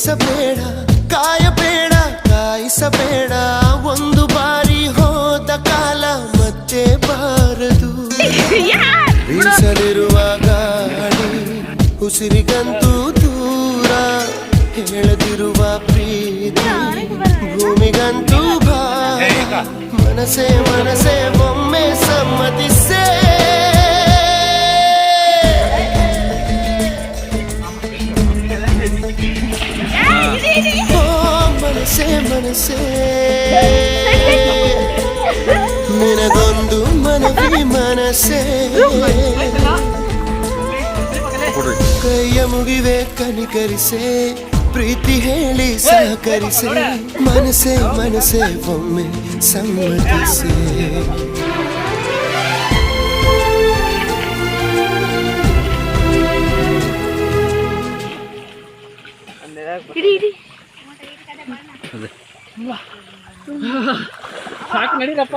ಬಯಸಬೇಡ ಕಾಯಬೇಡ ಕಾಯಿಸಬೇಡ ಒಂದು ಬಾರಿ ಹೋದ ಕಾಲ ಮತ್ತೆ ಬಾರದು ಬೀಸಲಿರುವ ಗಾಳಿ ಉಸಿರಿಗಂತೂ ದೂರ ಹೇಳದಿರುವ ಪ್ರೀತಿ ಭೂಮಿಗಂತೂ ಭಾರ ಮನಸೇ ಮನಸೇ ಒಮ್ಮೆ ಸಮ್ಮತಿಸೇ ಮನಸೇ ಮನಸೇ ನಿನಗೊಂದು ಮನವಿ ಮನಸೇ ಕೈಯ ಮುಗಿವೆ ಕನಿಕರಿಸೆ ಪ್ರೀತಿ ಹೇಳಿ ಸಹಕರಿಸೆ ಮನಸೇ ಮನಸೇ ಒಮ್ಮೆ ಸಮ್ಮತಿಸೆ ಸಾಕು ನಡೀರಪ್ಪ.